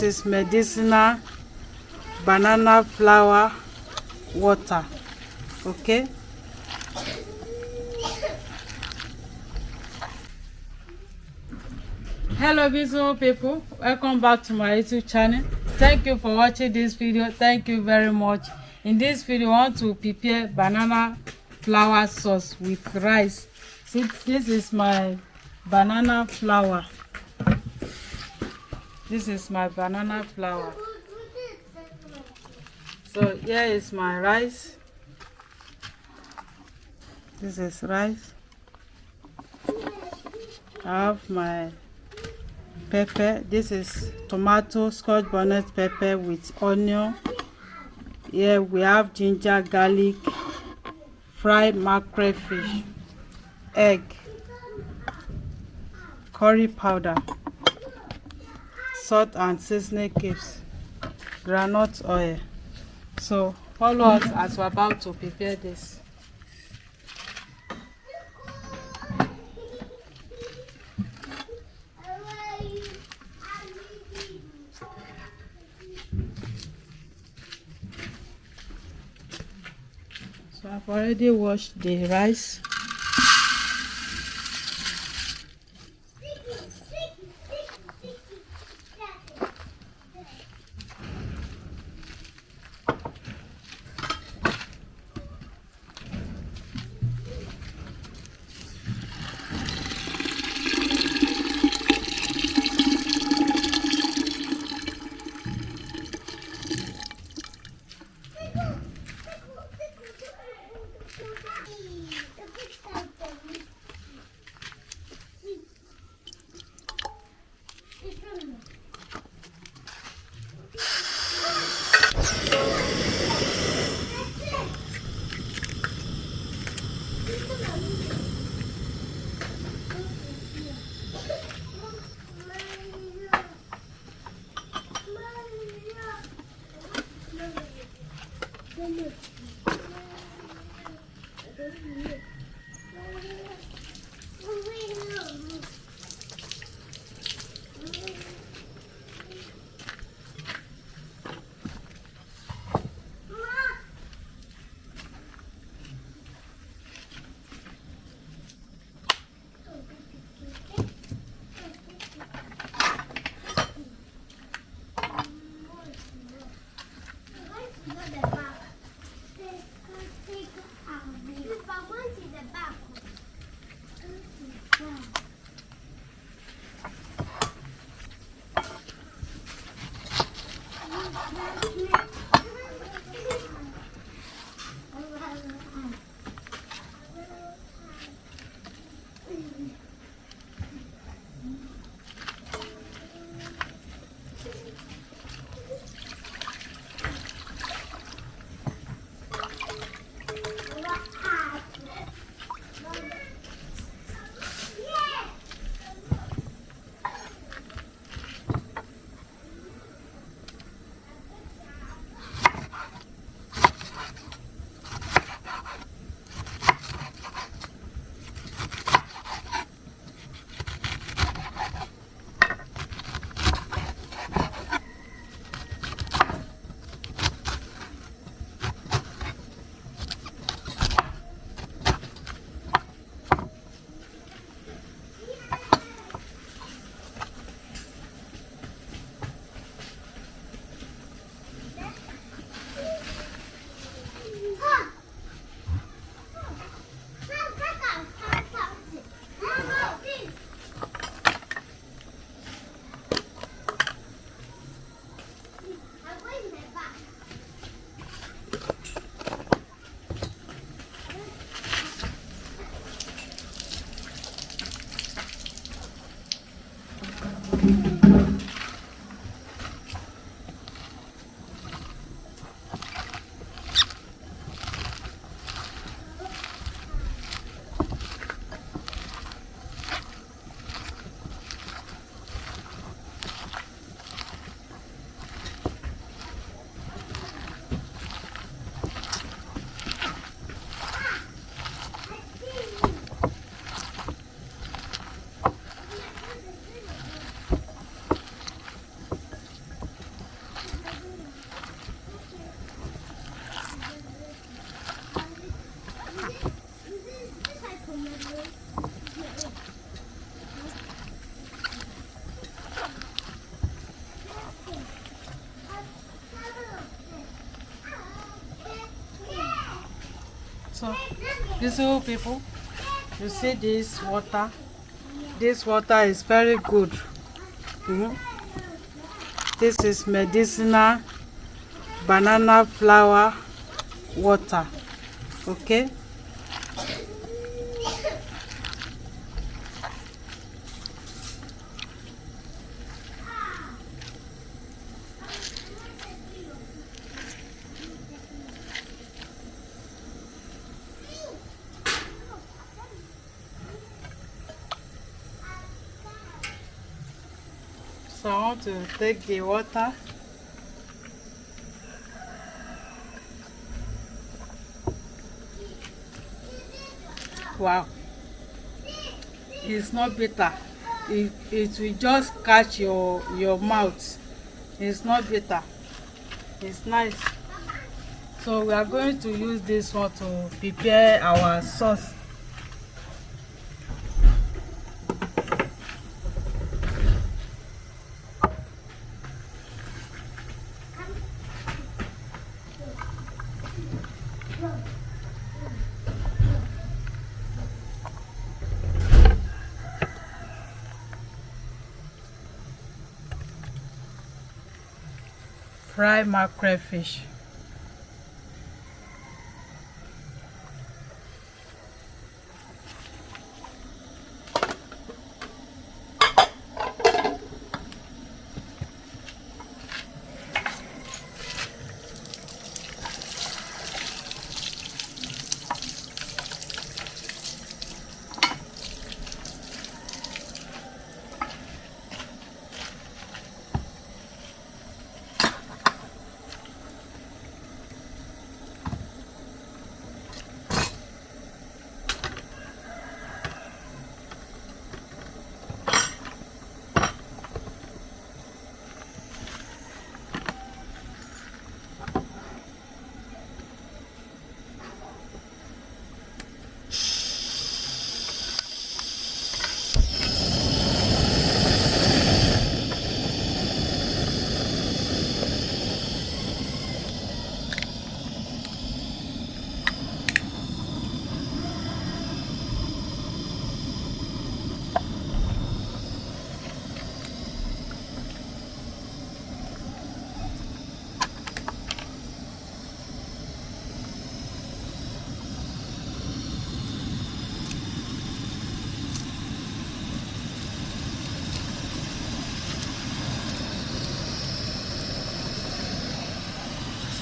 This is medicinal banana flower water. Okay. Hello beautiful people, welcome back to my YouTube channel. Thank you for watching this video. Thank you very much. In this video I want to prepare banana flour sauce with rice. See, this is my banana flour. This is my banana flour. So here is my rice. This is rice. I have my pepper. This is tomato, scotch bonnet pepper with onion. Here we have ginger, garlic, fried mackerel fish, egg, curry powder, salt and seasoning cubes, groundnut oil. So follow us as we're about to prepare this. So I've already washed the rice. So these people, you see this water. This water is very good. This is medicinal banana flower water. Okay. So I want to take the water. Wow, it's not bitter. It will just catch your mouth. It's not bitter. It's nice. So we are going to use this one to prepare our sauce. Fried mackerel fish.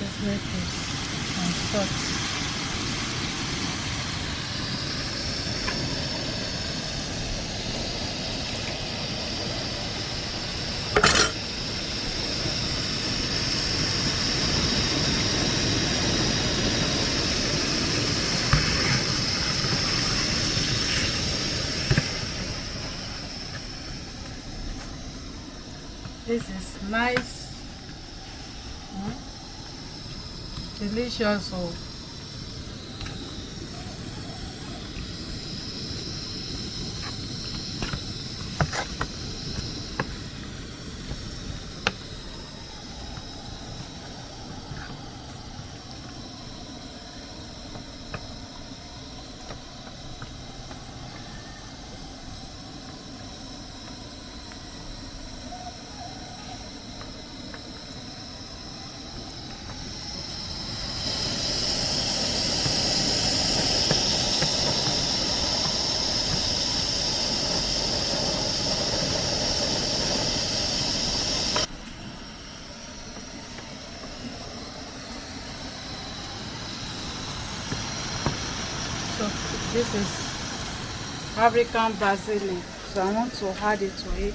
Seasoning paste and salt. This is nice, delicious. Oh. So this is African basil leaf. So I want to add it to it.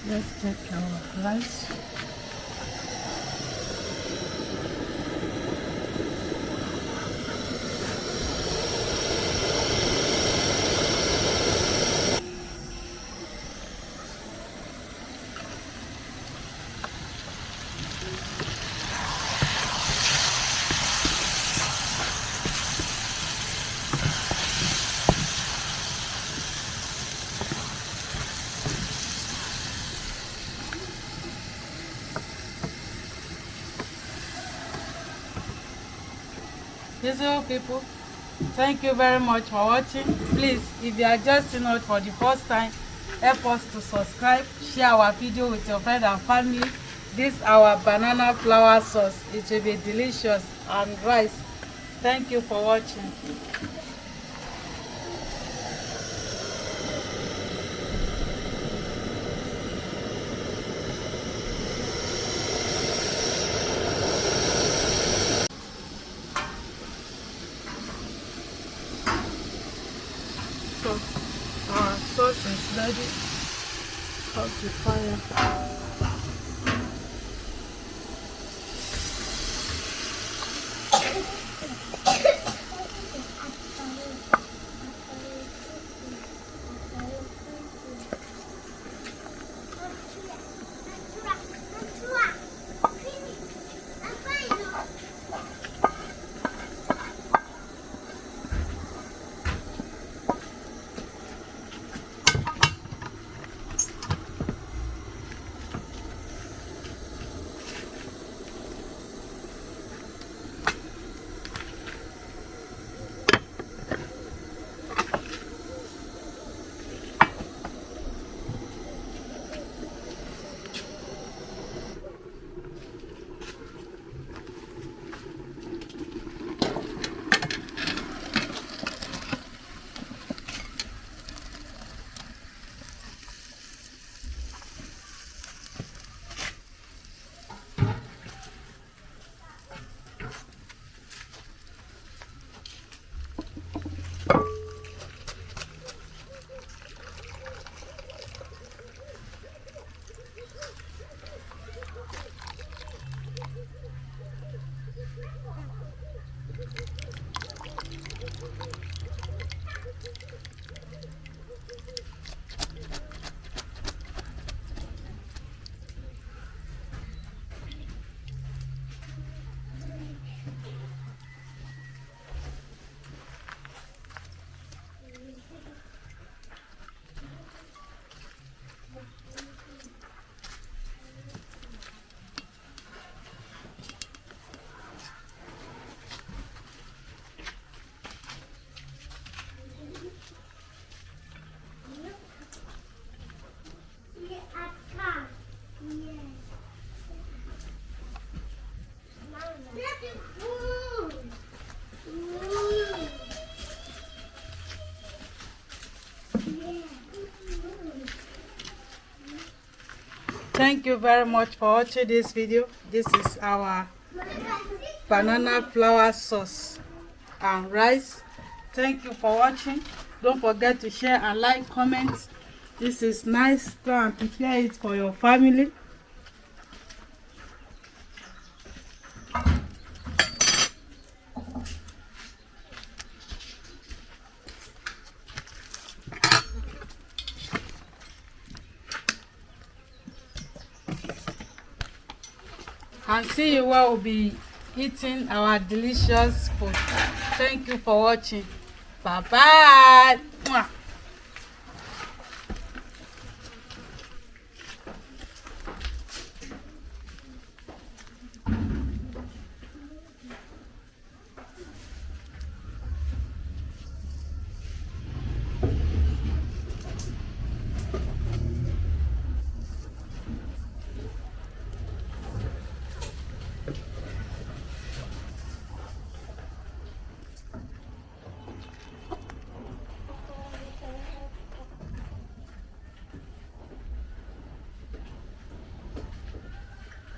Let's check our rice. Hello people, thank you very much for watching. Please, if you are just in it for the first time, help us to subscribe, share our video with your friends and family. This our banana flour sauce. It will be delicious, and rice. Thank you for watching. So our sauce is ready. Off the fire. Thank you very much for watching this video. This is our banana flour sauce and rice. Thank you for watching. Don't forget to share and like, comment. This is nice. Go and prepare it for your family. And see you where we'll be eating our delicious food. Thank you for watching. Bye bye.